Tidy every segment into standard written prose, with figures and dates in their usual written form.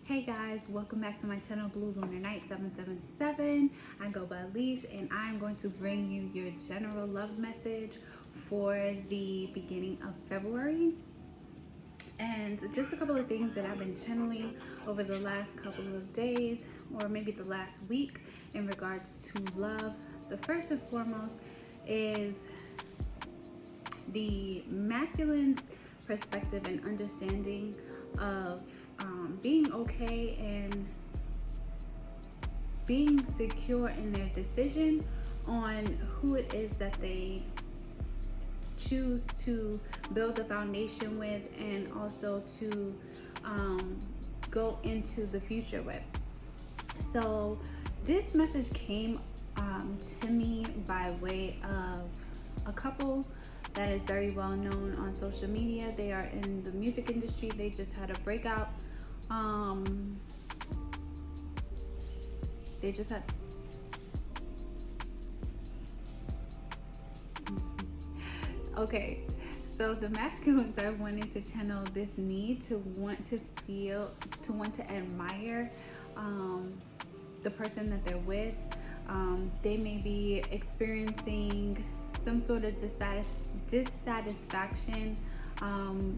Hey guys, welcome back to my channel, Blue Lunar Night 777. I go by Leash and I'm going to bring you your general love message for the beginning of February. And just a couple of things that I've been channeling over the last couple of days, or maybe the last week, in regards to love. The first and foremost is the masculine's perspective and understanding of being okay and being secure in their decision on who it is that they choose to build a foundation with, and also to go into the future with. So this message came to me by way of a couple that is very well known on social media. They are in the music industry. They just had a breakout. They just had okay, so the masculines are wanting to channel this need to want to feel, to want to admire the person that they're with. They may be experiencing some sort of dissatisfaction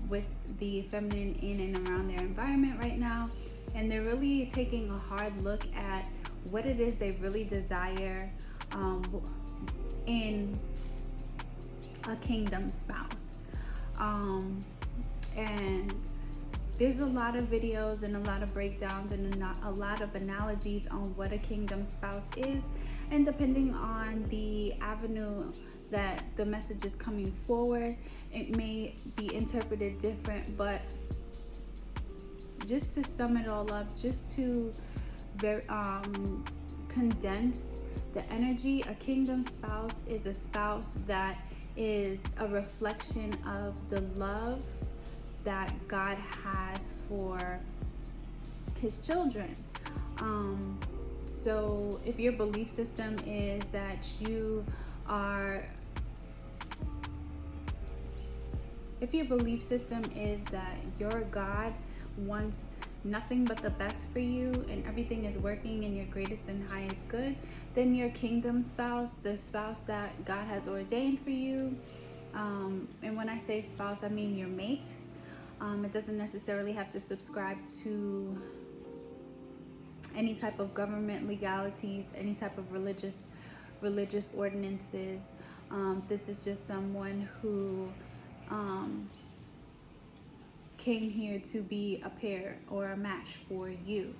with the feminine in and around their environment right now, and they're really taking a hard look at what it is they really desire in a kingdom spouse. And there's a lot of videos and a lot of breakdowns and a lot of analogies on what a kingdom spouse is, and depending on the avenue that the message is coming forward, it may be interpreted different. But just to sum it all up, just to condense the energy, a kingdom spouse is a spouse that is a reflection of the love that God has for his children. So if your belief system is that your God wants nothing but the best for you and everything is working in your greatest and highest good, then your kingdom spouse, the spouse that God has ordained for you, and when I say spouse, I mean your mate. It doesn't necessarily have to subscribe to any type of government legalities, any type of religious ordinances. This is just someone who came here to be a pair or a match for you.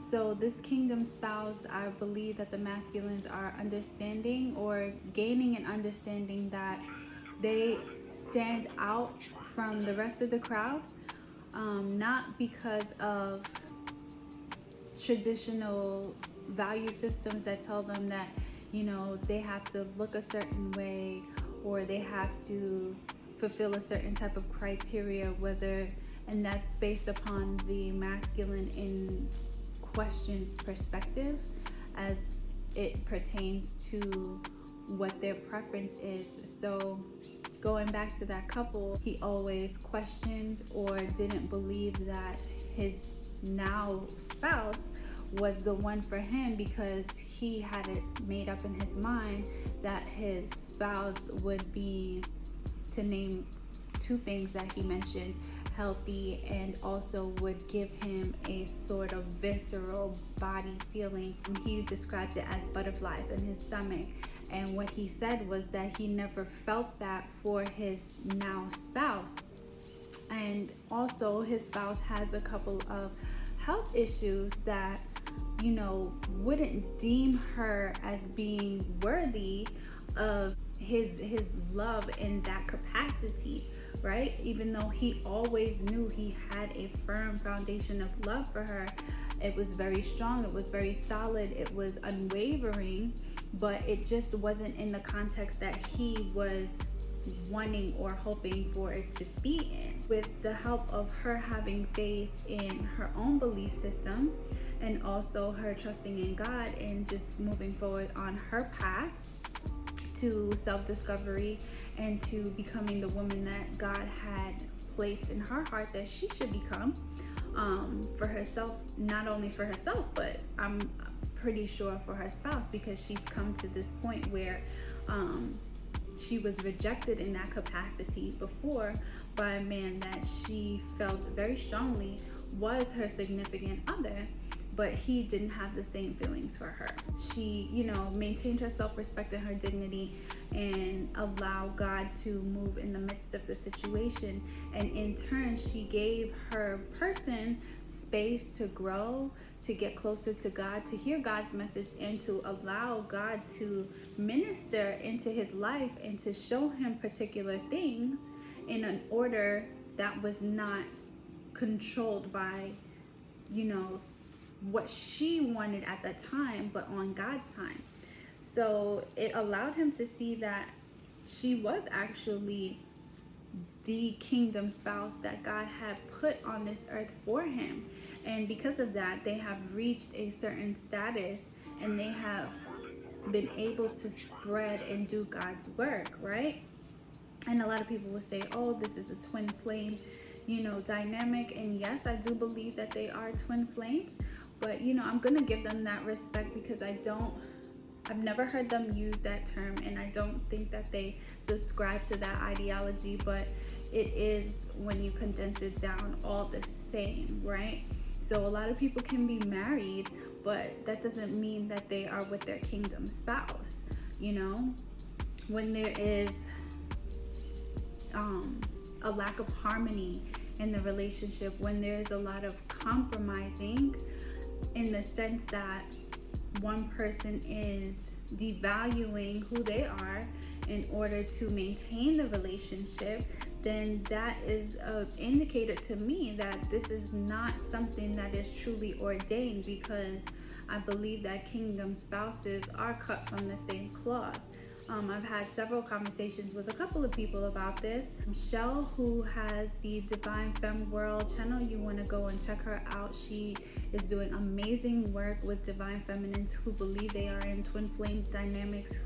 So this kingdom spouse, I believe that the masculines are understanding or gaining an understanding that they stand out from the rest of the crowd, not because of traditional value systems that tell them that, you know, they have to look a certain way or they have to fulfill a certain type of criteria, and that's based upon the masculine in question's perspective as it pertains to what their preference is. So going back to that couple, he always questioned or didn't believe that his now spouse was the one for him, because he had it made up in his mind that his spouse would be, to name two things that he mentioned, healthy, and also would give him a sort of visceral body feeling. He described it as butterflies in his stomach. And what he said was that he never felt that for his now spouse. And also his spouse has a couple of health issues that, you know, wouldn't deem her as being worthy of his love in that capacity, right? Even though he always knew he had a firm foundation of love for her. It was very strong, it was very solid, it was unwavering, but it just wasn't in the context that he was wanting or hoping for it to be in. With the help of her having faith in her own belief system, and also her trusting in God and just moving forward on her path to self-discovery and to becoming the woman that God had placed in her heart that she should become, for herself, not only for herself, but I'm pretty sure for her spouse, because she's come to this point where she was rejected in that capacity before by a man that she felt very strongly was her significant other, but he didn't have the same feelings for her. She, maintained her self-respect and her dignity and allowed God to move in the midst of the situation. And in turn, she gave her person space to grow, to get closer to God, to hear God's message, and to allow God to minister into his life and to show him particular things in an order that was not controlled by, what she wanted at the time, but on God's time. So it allowed him to see that she was actually the kingdom spouse that God had put on this earth for him. And because of that, they have reached a certain status and they have been able to spread and do God's work, right? And a lot of people will say, oh, this is a twin flame, dynamic. And yes, I do believe that they are twin flames, but I'm gonna give them that respect because I've never heard them use that term, and I don't think that they subscribe to that ideology, but it is, when you condense it down, all the same, right? So a lot of people can be married, but that doesn't mean that they are with their kingdom spouse. When there is a lack of harmony in the relationship, when there's a lot of compromising in the sense that one person is devaluing who they are in order to maintain the relationship, then that is an indicator to me that this is not something that is truly ordained, because I believe that kingdom spouses are cut from the same cloth. I've had several conversations with a couple of people about this. Michelle, who has the Divine Femme World channel, you want to go and check her out. She is doing amazing work with divine feminines who believe they are in twin flame dynamics,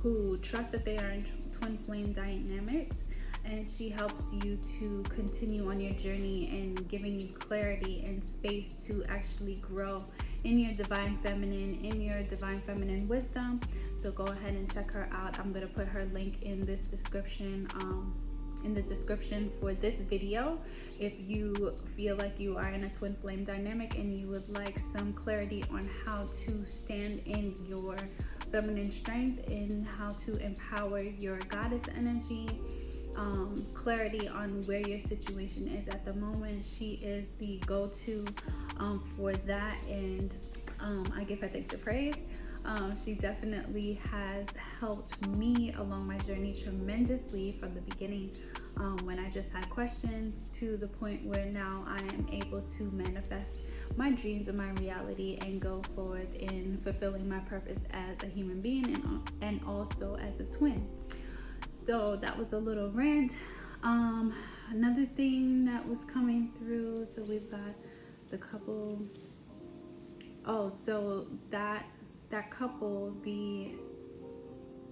who trust that they are in twin flame dynamics. And she helps you to continue on your journey and giving you clarity and space to actually grow in your divine feminine, in your divine feminine wisdom. So go ahead and check her out. I'm going to put her link in this description, in the description for this video. If you feel like you are in a twin flame dynamic and you would like some clarity on how to stand in your feminine strength and how to empower your goddess energy, clarity on where your situation is at the moment, she is the go-to for that, and I give her thanks and praise. She definitely has helped me along my journey tremendously from the beginning, when I just had questions, to the point where now I am able to manifest my dreams and my reality and go forward in fulfilling my purpose as a human being and also as a twin. So that was a little rant. Another thing that was coming through, so we've got the couple. Oh, so that couple, the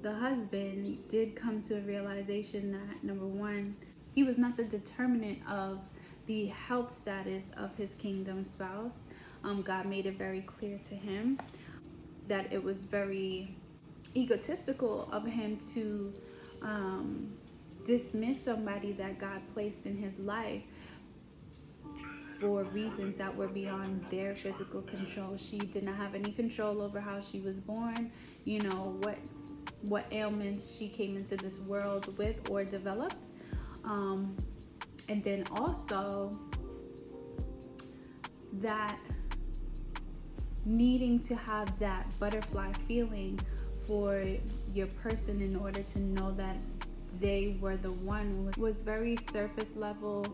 husband did come to a realization that, number one, he was not the determinant of the health status of his kingdom spouse. God made it very clear to him that it was very egotistical of him to dismiss somebody that God placed in his life for reasons that were beyond their physical control. She did not have any control over how she was born, what ailments she came into this world with or developed. And then also that needing to have that butterfly feeling for your person in order to know that they were the one was very surface level,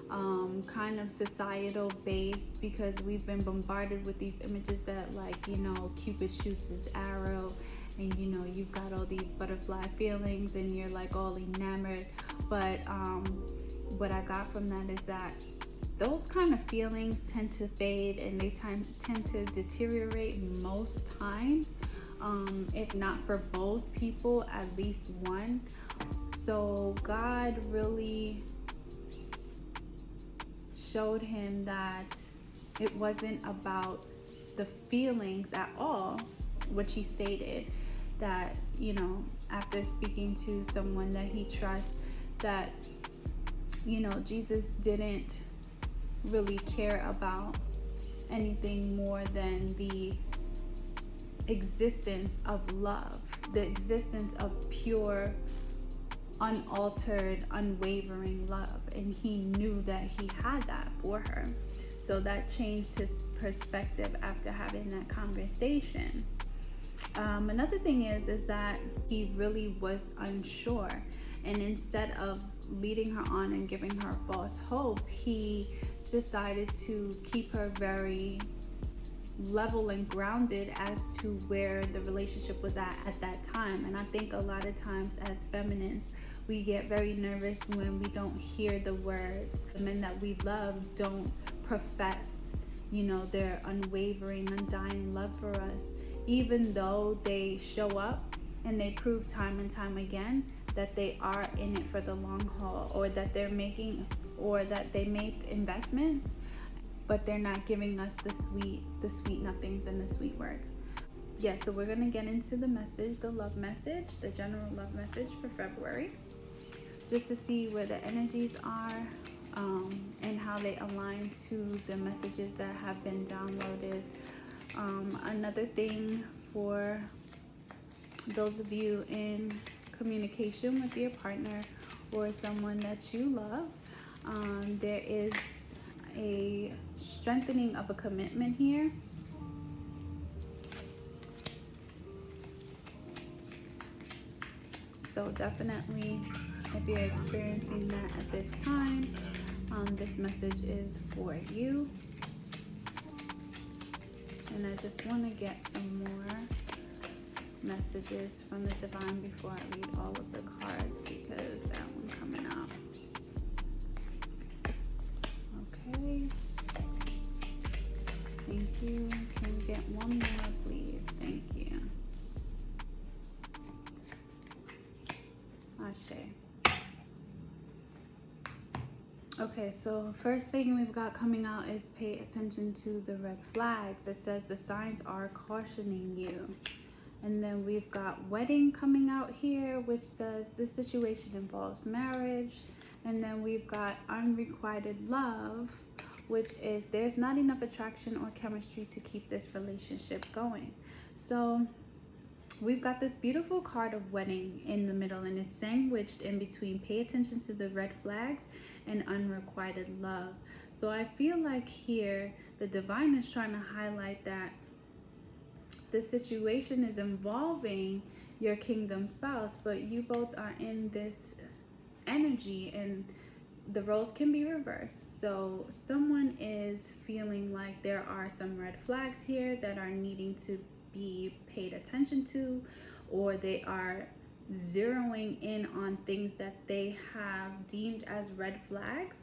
kind of societal based, because we've been bombarded with these images that, like, Cupid shoots his arrow and you've got all these butterfly feelings and you're like all enamored. But what I got from that is that those kind of feelings tend to fade and they tend to deteriorate most times, if not for both people, at least one. So God really showed him that it wasn't about the feelings at all, which he stated that, you know, after speaking to someone that he trusts, that, you know, Jesus didn't really care about anything more than the existence of love, the existence of pure, unaltered, unwavering love. And he knew that he had that for her. So that changed his perspective after having that conversation. Another thing is that he really was unsure, and instead of leading her on and giving her false hope, he decided to keep her very level and grounded as to where the relationship was at that time. And I think a lot of times as feminines, we get very nervous when we don't hear the words. The men that we love don't profess, you know, their unwavering, undying love for us, even though they show up and they prove time and time again that they are in it for the long haul, or that they're making, or that they make investments, but they're not giving us the sweet nothings and the sweet words. Yeah, so we're gonna get into the message, the love message, the general love message for February, just to see where the energies are, and how they align to the messages that have been downloaded. Another thing for those of you in communication with your partner or someone that you love, there is a strengthening of a commitment here. So definitely, if you're experiencing that at this time, this message is for you. And I just want to get some more messages from the divine before I read all of the cards, because that one coming up. Okay. Thank you. Can we get one more, please? Thank you. Ashe. Okay, so first thing we've got coming out is pay attention to the red flags. It says the signs are cautioning you. And then we've got wedding coming out here, which says this situation involves marriage. And then we've got unrequited love, which is there's not enough attraction or chemistry to keep this relationship going. So we've got this beautiful card of wedding in the middle, and it's sandwiched in between pay attention to the red flags and unrequited love. So I feel like here the divine is trying to highlight that the situation is involving your kingdom spouse, but you both are in this energy, and the roles can be reversed. So someone is feeling like there are some red flags here that are needing to be paid attention to, or they are zeroing in on things that they have deemed as red flags,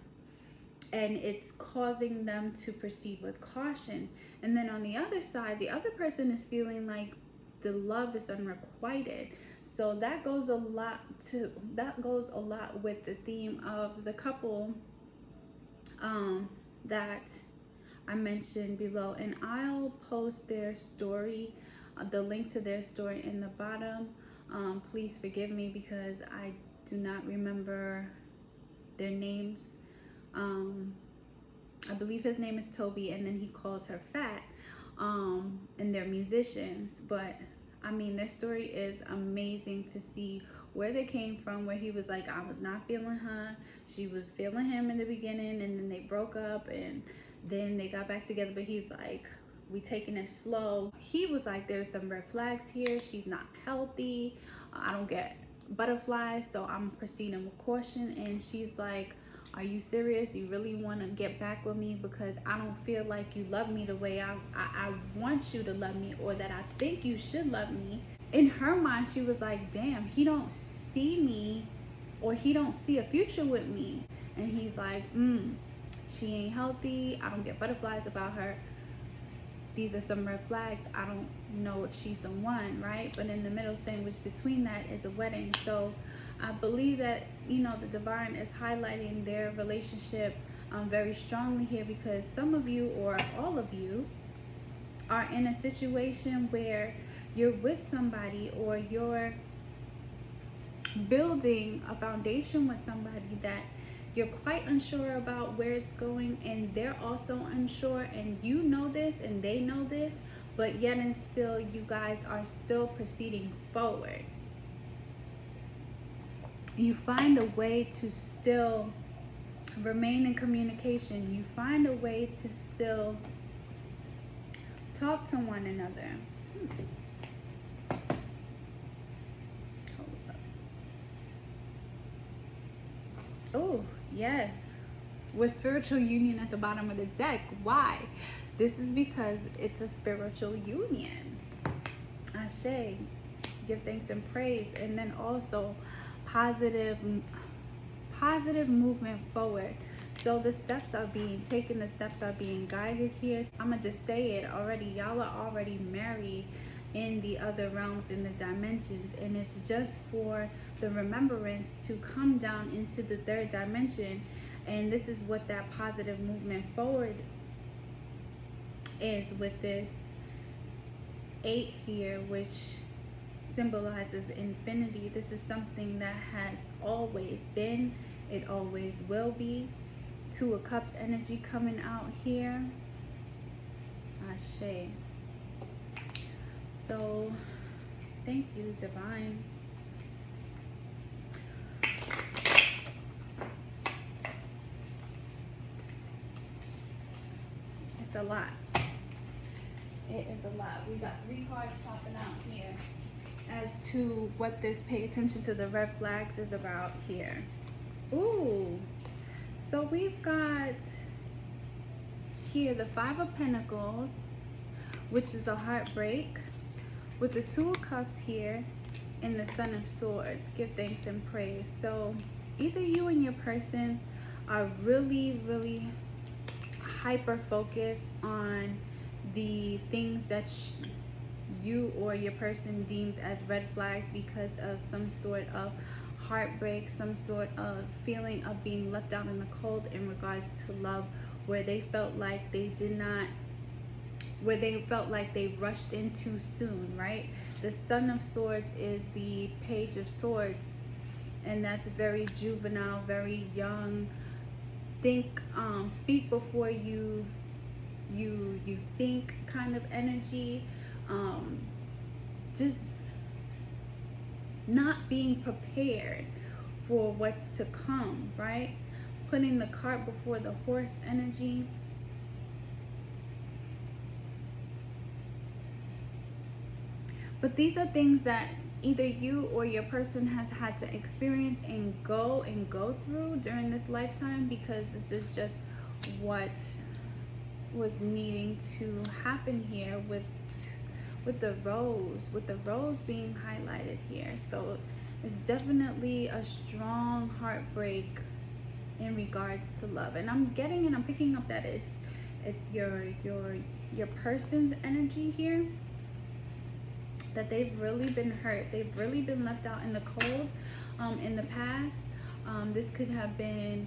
and it's causing them to proceed with caution. And then on the other side, the other person is feeling like the love is unrequited. So that goes a lot with the theme of the couple that I mentioned below, and I'll post their story, the link to their story in the bottom. Please forgive me because I do not remember their names. I believe his name is Tobe, and then he calls her fat, and they're musicians. But I mean, their story is amazing to see where they came from, where he was like, I was not feeling her, she was feeling him in the beginning, and then they broke up, and then they got back together, but he's like, we taking it slow. He was like, there's some red flags here, she's not healthy, I don't get butterflies, so I'm proceeding with caution. And she's like, are you serious? You really want to get back with me? Because I don't feel like you love me the way I want you to love me, or that I think you should love me. In her mind, she was like, damn, he don't see me, or he don't see a future with me. And he's like, she ain't healthy, I don't get butterflies about her, these are some red flags, I don't know if she's the one, right? But in the middle, sandwiched between that, is a wedding. So I believe that, you know, the divine is highlighting their relationship very strongly here, because some of you, or all of you, are in a situation where you're with somebody, or you're building a foundation with somebody that you're quite unsure about where it's going, and they're also unsure, and you know this and they know this, but yet and still you guys are still proceeding forward. You find a way to still remain in communication. You find a way to still talk to one another. Oh, yes. With spiritual union at the bottom of the deck. Why? This is because it's a spiritual union. Ashe. Give thanks and praise. And then also positive movement forward. So the steps are being taken, the steps are being guided here. I'm gonna just say it already. Y'all are already married in the other realms, in the dimensions, and it's just for the remembrance to come down into the third dimension. And this is what that positive movement forward is, with this 8 here, which symbolizes infinity. This is something that has always been, it always will be. 2 of Cups energy coming out here. Ashe. So thank you, divine. It's a lot. It is a lot. We got 3 cards popping out here as to what this pay attention to the red flags is about here. Ooh. So we've got here the 5 of Pentacles, which is a heartbreak, with the 2 of Cups here and the Son of Swords. Give thanks and praise. So either you and your person are really, really hyper focused on the things that you or your person deems as red flags because of some sort of heartbreak, some sort of feeling of being left out in the cold in regards to love, where they felt like they did not, where they felt like they rushed in too soon, right? The Son of Swords is the Page of Swords, and that's very juvenile, very young. Think, speak before you think kind of energy. Just not being prepared for what's to come, right? Putting the cart before the horse energy. But these are things that either you or your person has had to experience and go through during this lifetime, because this is just what was needing to happen here with the rose being highlighted here. So it's definitely a strong heartbreak in regards to love. And I'm getting and I'm picking up that it's your person's energy here, that they've really been hurt. They've really been left out in the cold in the past. This could have been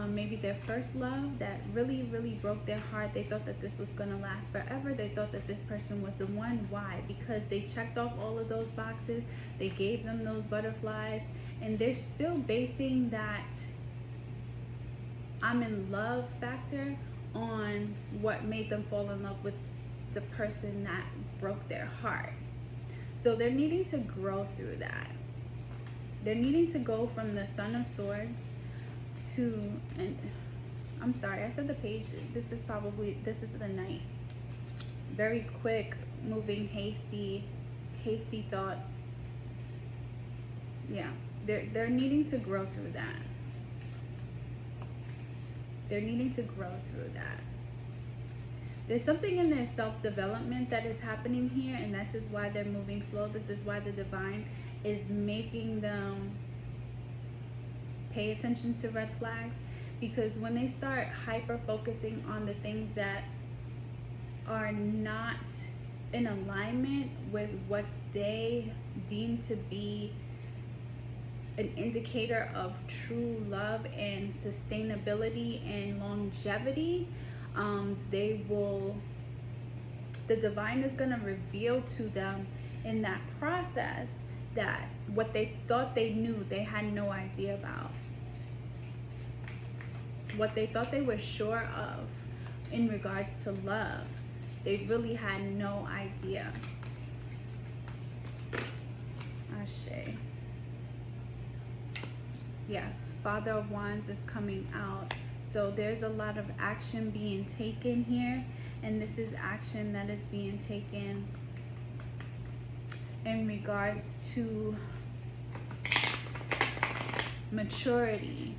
maybe their first love that really, really broke their heart. They thought that this was going to last forever. They thought that this person was the one. Why? Because they checked off all of those boxes. They gave them those butterflies. And they're still basing that I'm in love factor on what made them fall in love with the person that broke their heart. So they're needing to grow through that. They're needing to go from the Son of Swords to, and I'm sorry, I said the Page. This is the Knight. Very quick moving, hasty thoughts. Yeah, they're needing to grow through that. They're needing to grow through that. There's something in their self-development that is happening here, and this is why they're moving slow. This is why the divine is making them pay attention to red flags, because when they start hyper focusing on the things that are not in alignment with what they deem to be an indicator of true love and sustainability and longevity. The divine is going to reveal to them in that process that what they thought they knew, they had no idea about. What they thought they were sure of in regards to love, they really had no idea. Ashe. Yes, Father of Wands is coming out. So there's a lot of action being taken here, and this is action that is being taken in regards to maturity,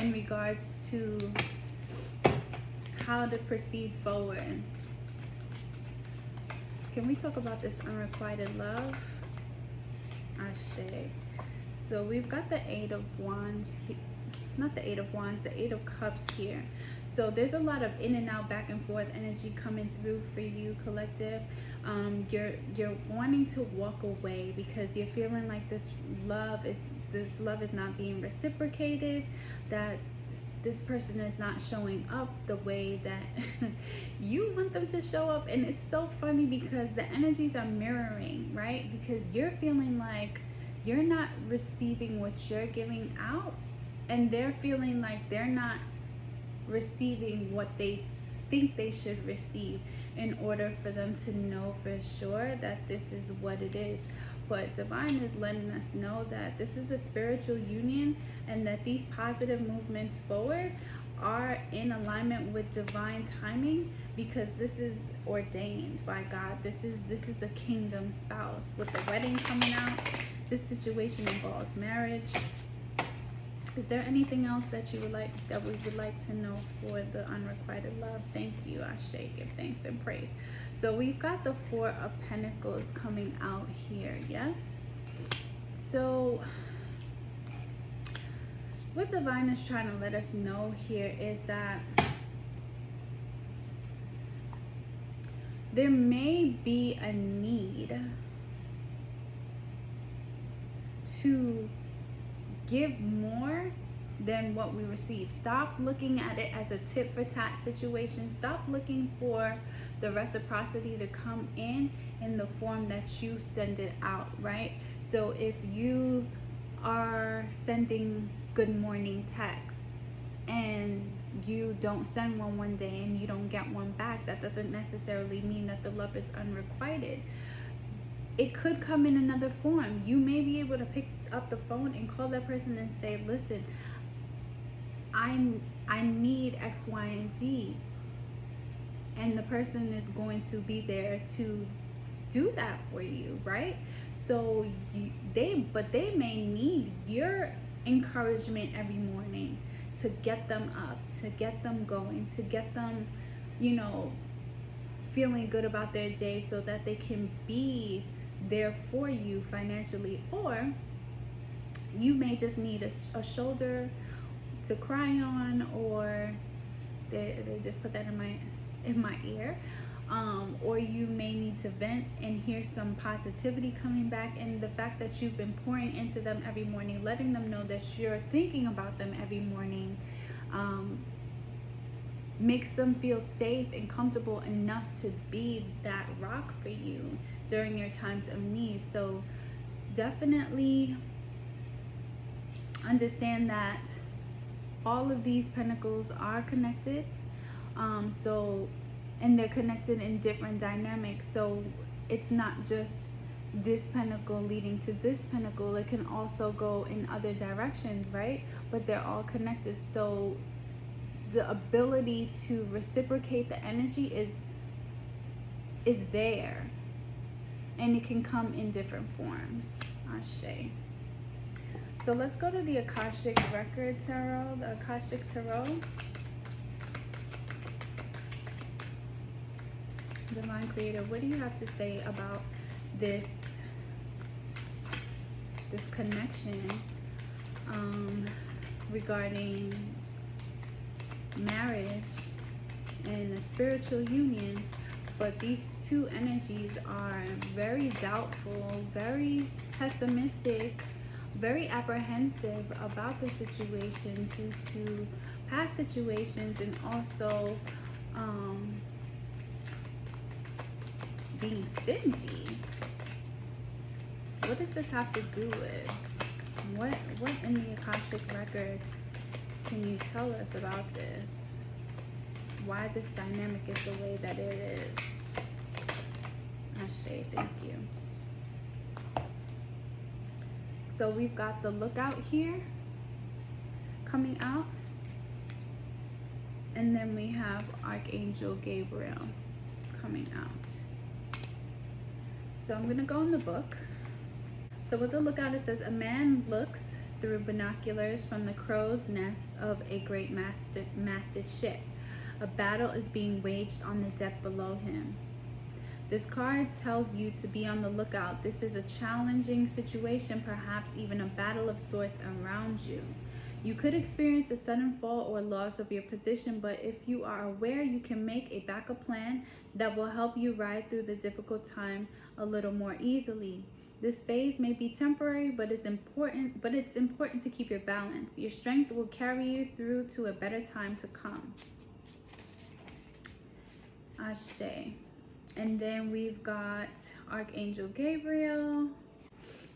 in regards to how to proceed forward. Can we talk about this unrequited love? Ashe. So we've got the Eight of Wands, not the Eight of Wands, the Eight of Cups here. So there's a lot of in and out, back and forth energy coming through for you, collective. You're wanting to walk away because you're feeling like this love is not being reciprocated, that this person is not showing up the way that you want them to show up. And it's so funny because the energies are mirroring, right? Because you're feeling like you're not receiving what you're giving out, and they're feeling like they're not receiving what they think they should receive in order for them to know for sure that this is what it is. But divine is letting us know that this is a spiritual union, and that these positive movements forward are in alignment with divine timing, because this is ordained by God. This is a kingdom spouse. With the wedding coming out, this situation involves marriage. Is there anything else that we would like to know for the unrequited love? Thank you, Ashe. Give thanks and praise. So we've got the Four of Pentacles coming out here, yes? So what divine is trying to let us know here is that there may be a need to give more than what we receive. Stop looking at it as a tit for tat situation. Stop looking for the reciprocity to come in the form that you send it out, right? So if you are sending good morning texts and you don't send one day and you don't get one back, that doesn't necessarily mean that the love is unrequited. It could come in another form. You may be able to pick up the phone and call that person and say, listen, I need X, Y, and Z. And the person is going to be there to do that for you, right? So they may need your encouragement every morning to get them up, to get them going, to get them, feeling good about their day so that they can be there for you financially. Or you may just need a shoulder to cry on, or they just put that in my ear, or you may need to vent and hear some positivity coming back. And the fact that you've been pouring into them every morning, letting them know that you're thinking about them every morning, makes them feel safe and comfortable enough to be that rock for you during your times of need. So definitely understand that all of these pentacles are connected, and they're connected in different dynamics. So it's not just this pentacle leading to this pentacle. It can also go in other directions, right? But they're all connected. So the ability to reciprocate the energy is there, and it can come in different forms. Ashe. So let's go to the Akashic Record Tarot, the Akashic Tarot. Divine Creator, what do you have to say about this connection regarding marriage and a spiritual union? But these two energies are very doubtful, very pessimistic, very apprehensive about the situation due to past situations, and also um, being stingy. What does this have to do with? What in the Akashic record can you tell us about this? Why this dynamic is the way that it is? Ashe, thank you. So we've got the Lookout here coming out. And then we have Archangel Gabriel coming out. So I'm going to go in the book. So with the Lookout, it says, a man looks through binoculars from the crow's nest of a great masted ship. A battle is being waged on the deck below him. This card tells you to be on the lookout. This is a challenging situation, perhaps even a battle of sorts around you. You could experience a sudden fall or loss of your position, but if you are aware, you can make a backup plan that will help you ride through the difficult time a little more easily. This phase may be temporary, but it's important to keep your balance. Your strength will carry you through to a better time to come. Ashe. And then we've got Archangel Gabriel.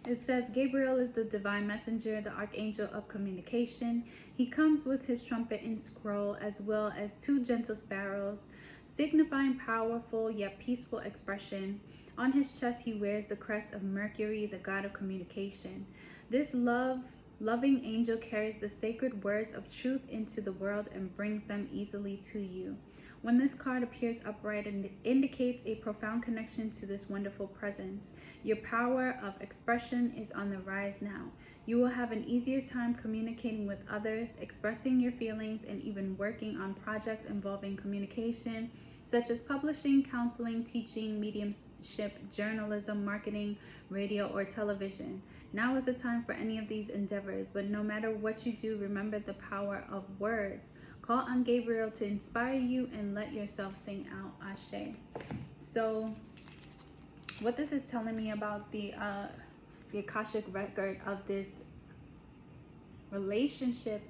It says, Gabriel is the divine messenger, the archangel of communication. He comes with his trumpet and scroll, as well as 2 gentle sparrows, signifying powerful yet peaceful expression. On his chest, he wears the crest of Mercury, the god of communication. This loving angel carries the sacred words of truth into the world and brings them easily to you. When this card appears upright, it indicates a profound connection to this wonderful presence. Your power of expression is on the rise now. You will have an easier time communicating with others, expressing your feelings, and even working on projects involving communication, such as publishing, counseling, teaching, mediumship, journalism, marketing, radio, or television. Now is the time for any of these endeavors, but no matter what you do, remember the power of words. Call on Gabriel to inspire you and let yourself sing out. Ashe. So what this is telling me about the Akashic record of this relationship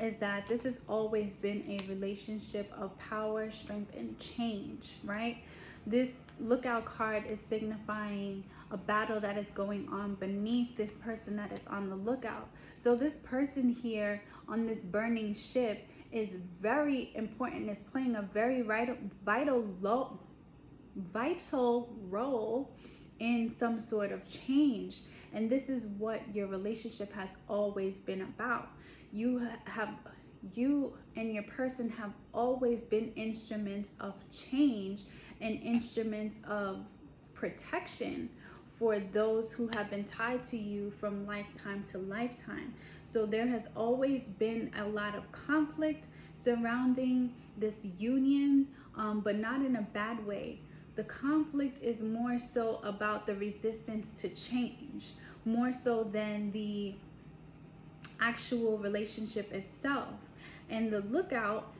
is that this has always been a relationship of power, strength, and change, right? This Lookout card is signifying a battle that is going on beneath this person that is on the lookout. So this person here on this burning ship is very important, is playing a very vital role in some sort of change. And this is what your relationship has always been about. You and your person have always been instruments of change and instruments of protection for those who have been tied to you from lifetime to lifetime. So there has always been a lot of conflict surrounding this union, but not in a bad way. The conflict is more so about the resistance to change, more so than the actual relationship itself. And the Lookout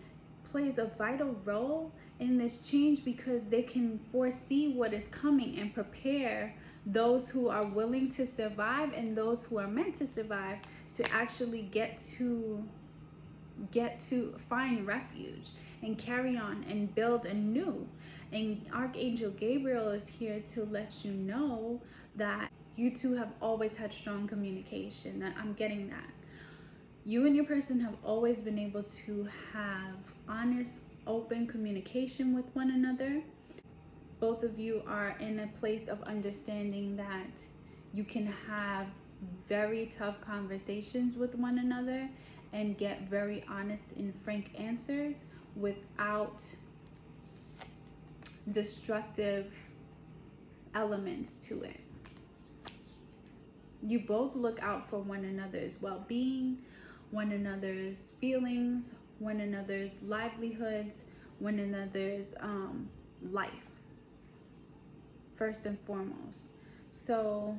plays a vital role in this change because they can foresee what is coming and prepare those who are willing to survive and those who are meant to survive to actually get to find refuge and carry on and build anew. And Archangel Gabriel is here to let you know that you two have always had strong communication. That I'm getting that. You and your person have always been able to have honest, open communication with one another. Both of you are in a place of understanding that you can have very tough conversations with one another and get very honest and frank answers without destructive elements to it. You both look out for one another's well-being, one another's feelings, one another's livelihoods, one another's life, first and foremost. So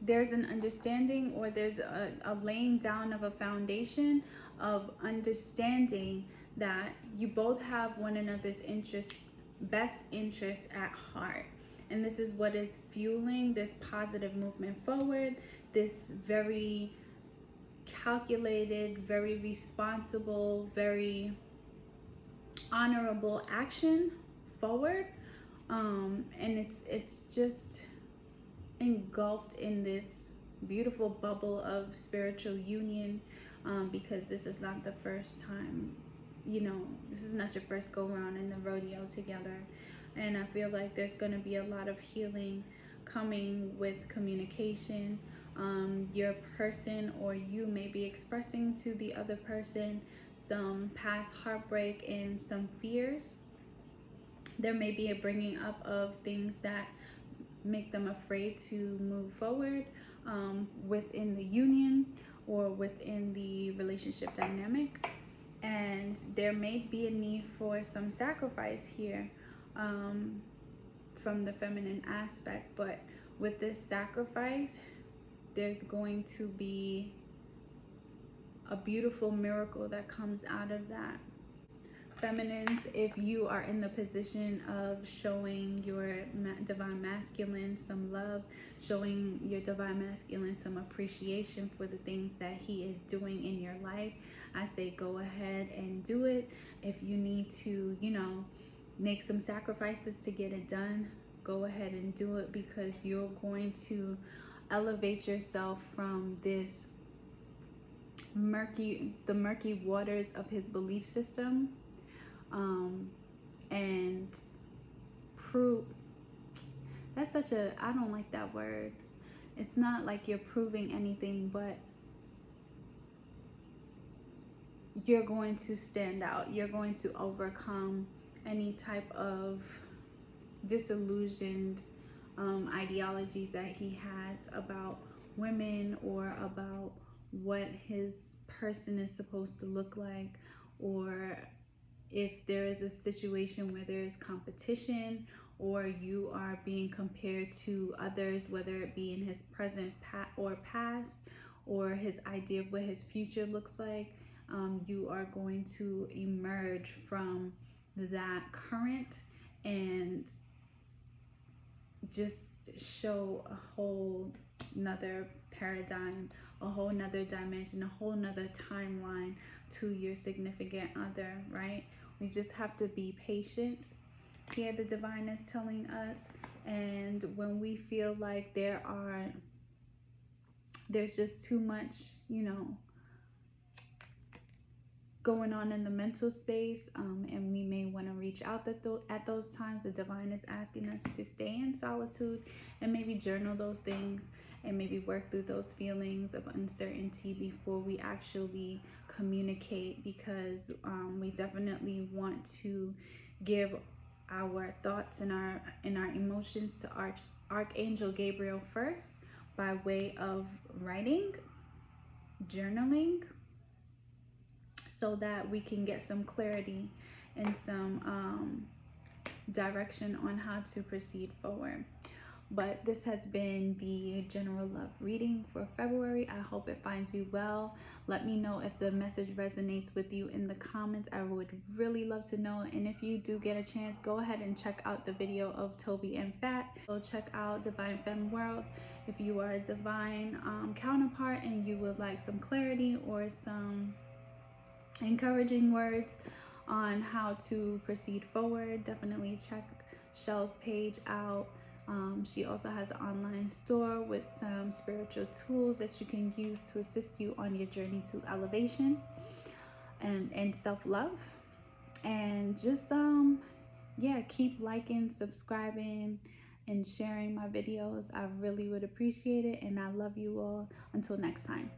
there's an understanding, or there's a laying down of a foundation of understanding that you both have one another's interests, best interests at heart. And this is what is fueling this positive movement forward, this very calculated, very responsible, very honorable action forward. And it's just engulfed in this beautiful bubble of spiritual union, because this is not the first time, this is not your first go around in the rodeo together. And I feel like there's going to be a lot of healing coming with communication. Your person or you may be expressing to the other person some past heartbreak and some fears. There may be a bringing up of things that make them afraid to move forward within the union or within the relationship dynamic. And there may be a need for some sacrifice here from the feminine aspect. But with this sacrifice, there's going to be a beautiful miracle that comes out of that. Feminines, if you are in the position of showing your divine masculine some love, showing your divine masculine some appreciation for the things that he is doing in your life, I say go ahead and do it. If you need to, make some sacrifices to get it done, go ahead and do it, because you're going to elevate yourself from this the murky waters of his belief system, and prove. That's such a, I don't like that word. It's not like you're proving anything, but you're going to stand out. You're going to overcome any type of disillusioned ideologies that he had about women, or about what his person is supposed to look like, or if there is a situation where there is competition, or you are being compared to others, whether it be in his present or past, or his idea of what his future looks like, you are going to emerge from that current and just show a whole nother paradigm, a whole nother dimension, a whole nother timeline to your significant other, right? We just have to be patient. Here the divine is telling us. And when we feel like there's just too much, going on in the mental space, and we may want to reach out at those times, the divine is asking us to stay in solitude and maybe journal those things, and maybe work through those feelings of uncertainty before we actually communicate, because we definitely want to give our thoughts and our emotions to Archangel Gabriel first, by way of writing, journaling, so that we can get some clarity and some direction on how to proceed forward. But this has been the general love reading for February. I hope it finds you well. Let me know if the message resonates with you in the comments. I would really love to know. And if you do get a chance, go ahead and check out the video of Tobe and Fat. So check out Divine Femme World. If you are a divine counterpart and you would like some clarity or some encouraging words on how to proceed forward, definitely check Shell's page out. She also has an online store with some spiritual tools that you can use to assist you on your journey to elevation and self-love. And just keep liking, subscribing, and sharing my videos. I really would appreciate it, and I love you all. Until next time.